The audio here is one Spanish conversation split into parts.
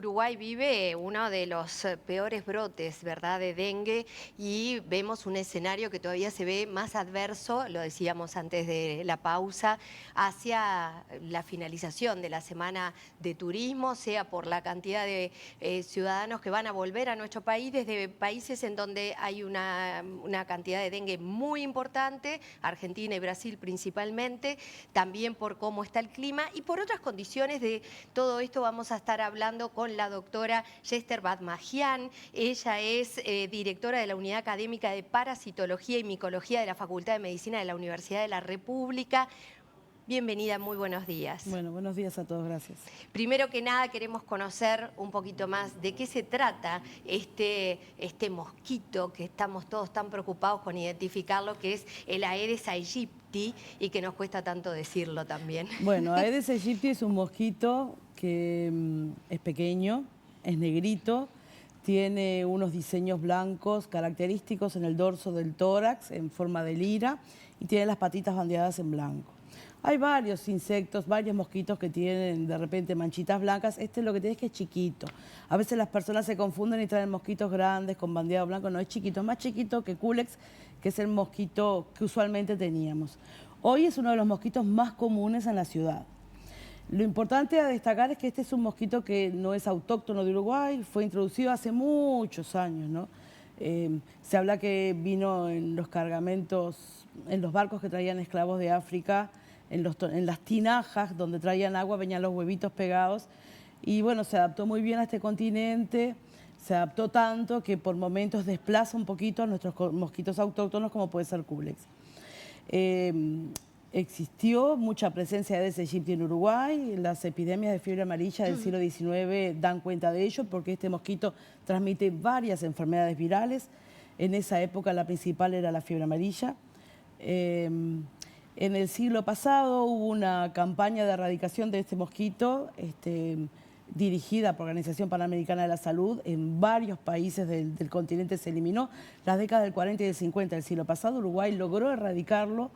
Uruguay vive uno de los peores brotes, ¿verdad?, de dengue, y vemos un escenario que todavía se ve más adverso, lo decíamos antes de la pausa, hacia la finalización de la semana de turismo, sea por la cantidad de ciudadanos que van a volver a nuestro país desde países en donde hay una cantidad de dengue muy importante, Argentina y Brasil principalmente, también por cómo está el clima y por otras condiciones. De todo esto vamos a estar hablando con la doctora Yester Badmagian. Ella es directora de la Unidad Académica de Parasitología y Micología de la Facultad de Medicina de la Universidad de la República. Bienvenida, muy buenos días. Bueno, buenos días a todos, gracias. Primero que nada queremos conocer un poquito más de qué se trata este mosquito que estamos todos tan preocupados con identificarlo, que es el Aedes aegypti y que nos cuesta tanto decirlo también. Bueno, Aedes aegypti es un mosquito que es pequeño, es negrito, tiene unos diseños blancos característicos en el dorso del tórax en forma de lira y tiene las patitas bandeadas en blanco. Hay varios insectos, varios mosquitos que tienen de repente manchitas blancas. Este lo que tiene es que es chiquito. A veces las personas se confunden y traen mosquitos grandes con bandeado blanco. No, es chiquito, es más chiquito que Culex, que es el mosquito que usualmente teníamos. Hoy es uno de los mosquitos más comunes en la ciudad. Lo importante a destacar es que este es un mosquito que no es autóctono de Uruguay, fue introducido hace muchos años, ¿no? Se habla que vino en los cargamentos, en los barcos que traían esclavos de África, en las tinajas donde traían agua, venían los huevitos pegados. Y bueno, se adaptó muy bien a este continente, se adaptó tanto que por momentos desplaza un poquito a nuestros mosquitos autóctonos como puede ser Culex. Existió mucha presencia de Aedes aegypti en Uruguay. Las epidemias de fiebre amarilla del siglo XIX dan cuenta de ello porque este mosquito transmite varias enfermedades virales. En esa época la principal era la fiebre amarilla. En el siglo pasado hubo una campaña de erradicación de este mosquito dirigida por la Organización Panamericana de la Salud. En varios países del continente se eliminó. Las décadas del 40 y del 50 del siglo pasado, Uruguay logró erradicarlo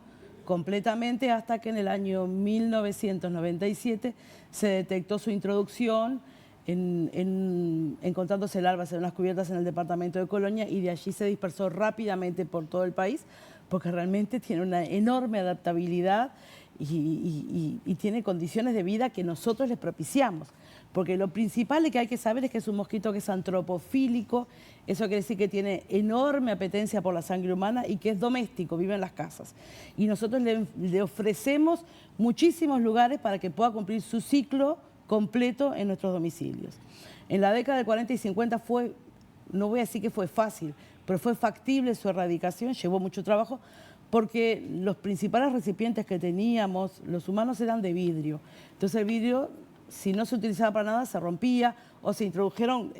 completamente hasta que en el año 1997 se detectó su introducción encontrándose larvas en unas cubiertas en el departamento de Colonia, y de allí se dispersó rápidamente por todo el país porque realmente tiene una enorme adaptabilidad y tiene condiciones de vida que nosotros les propiciamos. Porque lo principal que hay que saber es que es un mosquito que es antropofílico. Eso quiere decir que tiene enorme apetencia por la sangre humana y que es doméstico, vive en las casas. Y nosotros le ofrecemos muchísimos lugares para que pueda cumplir su ciclo completo en nuestros domicilios. En la década del 40 y 50 fue, no voy a decir que fue fácil, pero fue factible su erradicación, llevó mucho trabajo, porque los principales recipientes que teníamos, los humanos, eran de vidrio. Entonces el vidrio, si no se utilizaba para nada, se rompía, o se introdujeron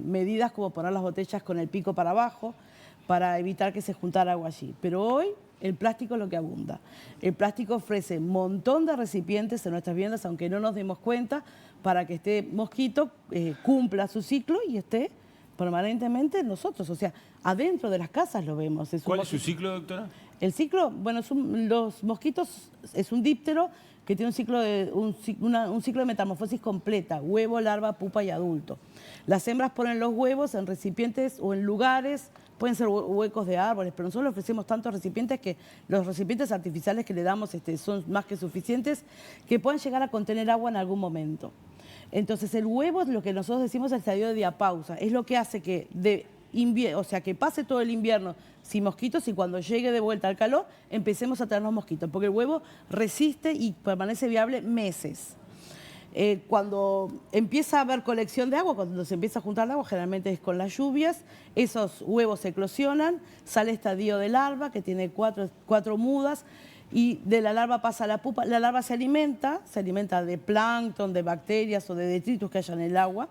medidas como poner las botellas con el pico para abajo para evitar que se juntara agua allí. Pero hoy el plástico es lo que abunda. El plástico ofrece un montón de recipientes en nuestras viviendas, aunque no nos demos cuenta, para que este mosquito cumpla su ciclo y esté permanentemente en nosotros. O sea, adentro de las casas lo vemos. ¿Cuál es su ciclo, doctora? El ciclo, bueno, los mosquitos es un díptero que tiene un ciclo de metamorfosis completa: huevo, larva, pupa y adulto. Las hembras ponen los huevos en recipientes o en lugares, pueden ser huecos de árboles, pero nosotros le ofrecemos tantos recipientes que los recipientes artificiales que le damos son más que suficientes, que puedan llegar a contener agua en algún momento. Entonces el huevo es lo que nosotros decimos el estadio de diapausa, es lo que hace que que pase todo el invierno sin mosquitos y cuando llegue de vuelta al calor empecemos a tener los mosquitos, porque el huevo resiste y permanece viable meses. Cuando empieza a haber colección de agua, cuando se empieza a juntar el agua, generalmente es con las lluvias, esos huevos se eclosionan, sale estadio de larva que tiene cuatro mudas, y de la larva pasa a la pupa. La larva se alimenta de plancton, de bacterias o de detritus que haya en el agua.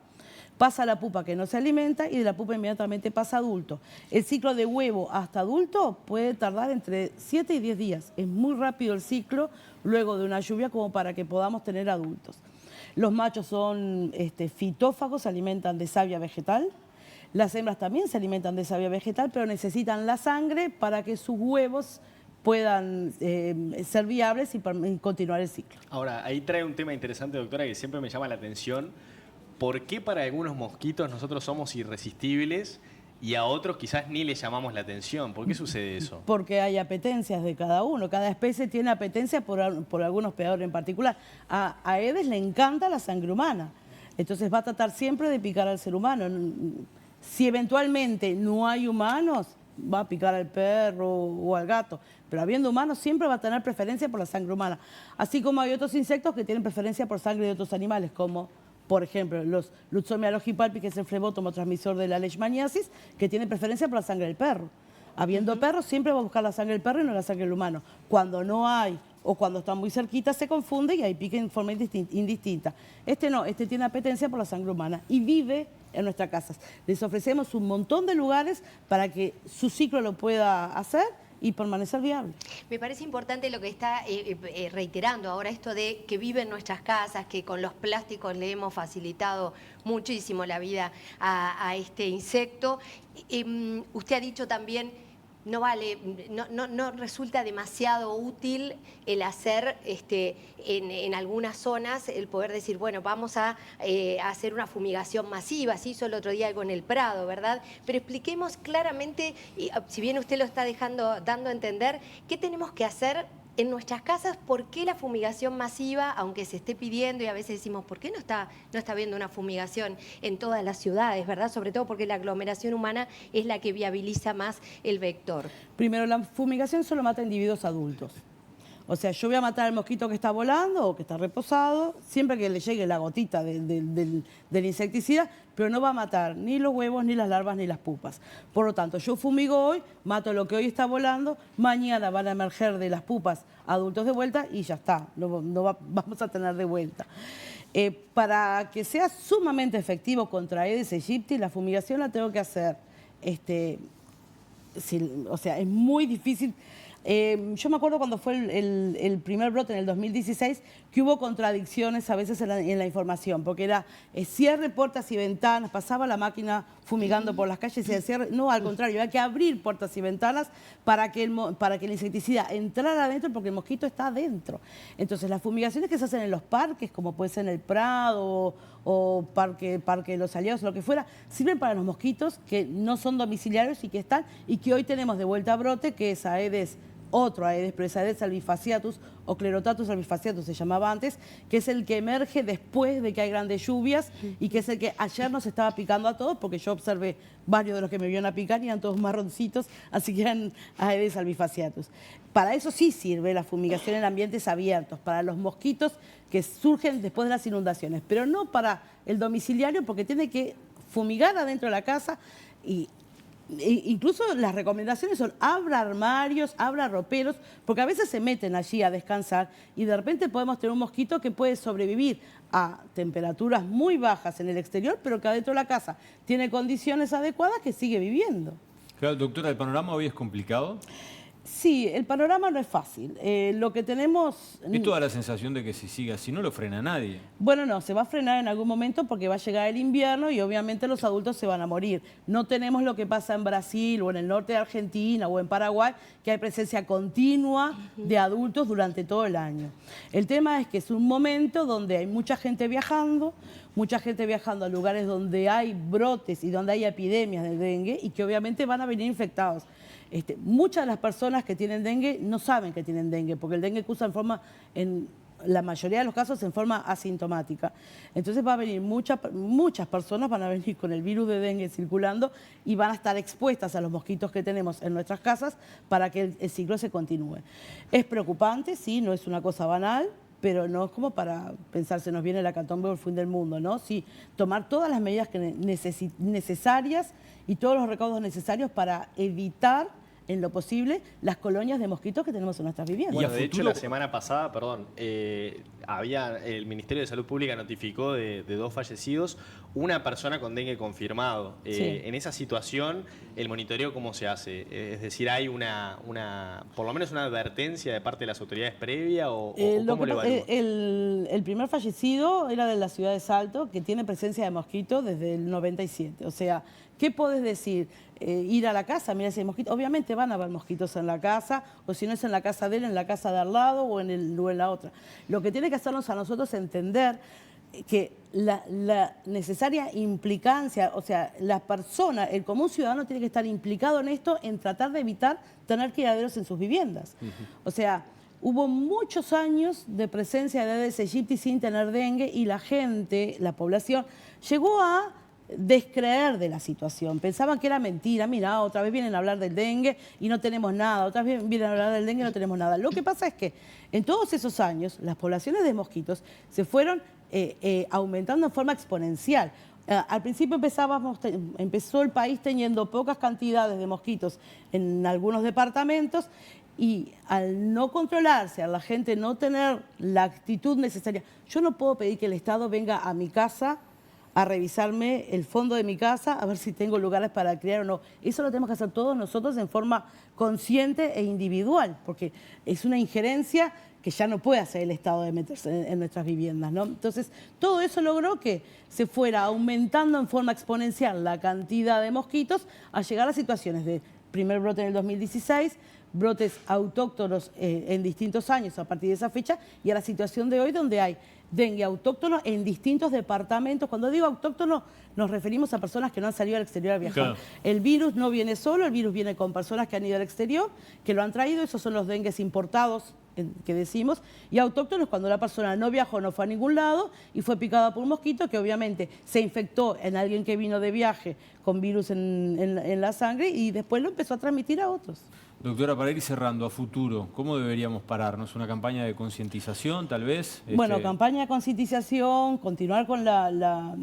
Pasa a la pupa, que no se alimenta, y de la pupa inmediatamente pasa a adulto. El ciclo de huevo hasta adulto puede tardar entre 7 y 10 días. Es muy rápido el ciclo luego de una lluvia como para que podamos tener adultos. Los machos son fitófagos, se alimentan de savia vegetal. Las hembras también se alimentan de savia vegetal, pero necesitan la sangre para que sus huevos puedan ser viables y continuar el ciclo. Ahora, ahí trae un tema interesante, doctora, que siempre me llama la atención. ¿por qué para algunos mosquitos nosotros somos irresistibles y a otros quizás ni les llamamos la atención? ¿Por qué sucede eso? Porque hay apetencias de cada uno. Cada especie tiene apetencia por algunos hospedadores en particular. A Aedes le encanta la sangre humana. Entonces va a tratar siempre de picar al ser humano. Si eventualmente no hay humanos, va a picar al perro o al gato. Pero habiendo humanos, siempre va a tener preferencia por la sangre humana. Así como hay otros insectos que tienen preferencia por sangre de otros animales, como, por ejemplo, los Lutzomia longipalpi, que es el flebótomo transmisor de la leishmaniasis, que tiene preferencia por la sangre del perro. Habiendo perros, siempre va a buscar la sangre del perro y no la sangre del humano. Cuando no hay o cuando están muy cerquita, se confunde y ahí pica en forma indistinta. Este no, este tiene apetencia por la sangre humana y vive en nuestras casas. Les ofrecemos un montón de lugares para que su ciclo lo pueda hacer y permanecer viable. Me parece importante lo que está reiterando ahora, esto de que vive en nuestras casas, que con los plásticos le hemos facilitado muchísimo la vida a este insecto. Usted ha dicho también, no vale, no resulta demasiado útil el hacer en algunas zonas, el poder decir, bueno, vamos a hacer una fumigación masiva. Se hizo el otro día algo en el Prado, ¿verdad? Pero expliquemos claramente, si bien usted lo está dando a entender, qué tenemos que hacer en nuestras casas. ¿Por qué la fumigación masiva, aunque se esté pidiendo, y a veces decimos, ¿por qué no está habiendo una fumigación en todas las ciudades, verdad? Sobre todo porque la aglomeración humana es la que viabiliza más el vector. Primero, la fumigación solo mata individuos adultos. O sea, yo voy a matar al mosquito que está volando o que está reposado, siempre que le llegue la gotita del insecticida, pero no va a matar ni los huevos, ni las larvas, ni las pupas. Por lo tanto, yo fumigo hoy, mato lo que hoy está volando, mañana van a emerger de las pupas adultos de vuelta y ya está, vamos a tener de vuelta. Para que sea sumamente efectivo contra Aedes aegypti, la fumigación la tengo que hacer. O sea, es muy difícil. Yo me acuerdo cuando fue el primer brote en el 2016 que hubo contradicciones a veces en la información, porque era cierre puertas y ventanas, pasaba la máquina fumigando por las calles y decía cierre. No, al contrario, había que abrir puertas y ventanas para que el insecticida entrara adentro, porque el mosquito está adentro. Entonces las fumigaciones que se hacen en los parques, como puede ser en el Prado o Parque de los Aliados, lo que fuera, sirven para los mosquitos que no son domiciliarios y que están, y que hoy tenemos de vuelta a brote, que es Aedes, otro Aedes, pero es Aedes albifasciatus o Clerotatus albifasciatus se llamaba antes, que es el que emerge después de que hay grandes lluvias y que es el que ayer nos estaba picando a todos, porque yo observé varios de los que me vieron a picar y eran todos marroncitos, así que eran Aedes albifasciatus. Para eso sí sirve la fumigación en ambientes abiertos, para los mosquitos que surgen después de las inundaciones, pero no para el domiciliario, porque tiene que fumigar adentro de la casa. Y incluso las recomendaciones son abra armarios, abra roperos, porque a veces se meten allí a descansar y de repente podemos tener un mosquito que puede sobrevivir a temperaturas muy bajas en el exterior, pero que adentro de la casa tiene condiciones adecuadas, que sigue viviendo. Claro, doctora, ¿el panorama hoy es complicado? Sí, el panorama no es fácil. Lo que tenemos... Esto da la sensación de que si sigue así no lo frena nadie. Bueno, no, se va a frenar en algún momento porque va a llegar el invierno y obviamente los adultos se van a morir. No tenemos lo que pasa en Brasil o en el norte de Argentina o en Paraguay, que hay presencia continua de adultos durante todo el año. El tema es que es un momento donde hay mucha gente viajando a lugares donde hay brotes y donde hay epidemias de dengue y que obviamente van a venir infectados. Muchas de las personas que tienen dengue no saben que tienen dengue, porque el dengue cursa en la mayoría de los casos en forma asintomática. Entonces va a venir muchas personas van a venir con el virus de dengue circulando y van a estar expuestas a los mosquitos que tenemos en nuestras casas para que el ciclo se continúe. Es preocupante, sí, no es una cosa banal, pero no es como para pensar se nos viene la hecatombe o el fin del mundo, ¿no? Sí, tomar todas las medidas necesarias y todos los recaudos necesarios para evitar en lo posible las colonias de mosquitos que tenemos en nuestras viviendas. Bueno, de hecho, la semana pasada, el Ministerio de Salud Pública notificó de 2 fallecidos, una persona con dengue confirmado. Sí. En esa situación, ¿el monitoreo cómo se hace? Es decir, ¿hay por lo menos una advertencia de parte de las autoridades previa o cómo lo evalúan? El primer fallecido era de la ciudad de Salto, que tiene presencia de mosquitos desde el 97. O sea, ¿qué podés decir? Ir a la casa, mira si hay mosquitos. Obviamente van a haber mosquitos en la casa, o si no es en la casa de él, en la casa de al lado o en la otra. Lo que tiene que hacernos a nosotros es entender que la necesaria implicancia, o sea, la persona, el común ciudadano tiene que estar implicado en esto, en tratar de evitar tener criaderos en sus viviendas. O sea, hubo muchos años de presencia de Aedes aegypti sin tener dengue y la gente, la población, llegó a descreer de la situación. Pensaban que era mentira. Mira, otra vez vienen a hablar del dengue y no tenemos nada. Otra vez vienen a hablar del dengue y no tenemos nada. Lo que pasa es que en todos esos años las poblaciones de mosquitos se fueron aumentando en forma exponencial. Al principio empezó el país teniendo pocas cantidades de mosquitos en algunos departamentos y al no controlarse, a la gente no tener la actitud necesaria. Yo no puedo pedir que el Estado venga a mi casa a revisarme el fondo de mi casa, a ver si tengo lugares para criar o no. Eso lo tenemos que hacer todos nosotros en forma consciente e individual, porque es una injerencia que ya no puede hacer el Estado de meterse en nuestras viviendas, ¿no? Entonces, todo eso logró que se fuera aumentando en forma exponencial la cantidad de mosquitos a llegar a situaciones de primer brote en el 2016, brotes autóctonos en distintos años a partir de esa fecha y a la situación de hoy donde hay dengue autóctono en distintos departamentos. Cuando digo autóctono nos referimos a personas que no han salido al exterior a viajar. Claro. El virus no viene solo, el virus viene con personas que han ido al exterior, que lo han traído, esos son los dengues importados que decimos, y autóctonos cuando la persona no viajó, no fue a ningún lado y fue picada por un mosquito que obviamente se infectó en alguien que vino de viaje con virus en la sangre y después lo empezó a transmitir a otros. Doctora, para ir cerrando a futuro, ¿cómo deberíamos pararnos? ¿Una campaña de concientización, tal vez? Bueno, campaña de concientización, continuar con las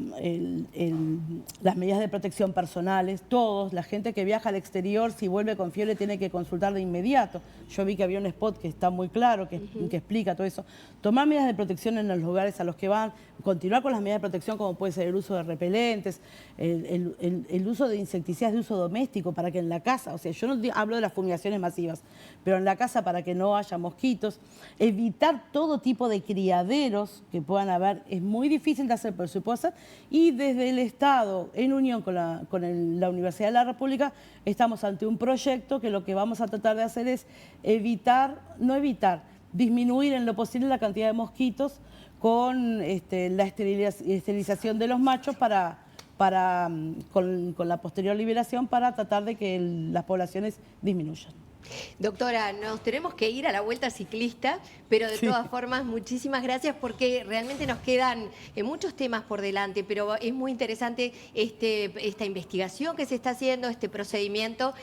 medidas de protección personales, todos, la gente que viaja al exterior, si vuelve con fiebre tiene que consultar de inmediato. Yo vi que había un spot que está muy claro, que explica todo eso. Tomar medidas de protección en los lugares a los que van, continuar con las medidas de protección como puede ser el uso de repelentes, el uso de insecticidas de uso doméstico para que en la casa, o sea, yo no hablo de las fumigaciones masivas, pero en la casa para que no haya mosquitos, evitar todo tipo de criaderos que puedan haber, es muy difícil de hacer, pero se puede hacer, y desde el Estado, en unión con la Universidad de la República, estamos ante un proyecto que lo que vamos a tratar de hacer es disminuir en lo posible la cantidad de mosquitos con la esterilización de los machos con la posterior liberación para tratar de que las poblaciones disminuyan. Doctora, nos tenemos que ir a la Vuelta Ciclista, pero de todas formas, muchísimas gracias porque realmente nos quedan muchos temas por delante, pero es muy interesante esta investigación que se está haciendo, este procedimiento.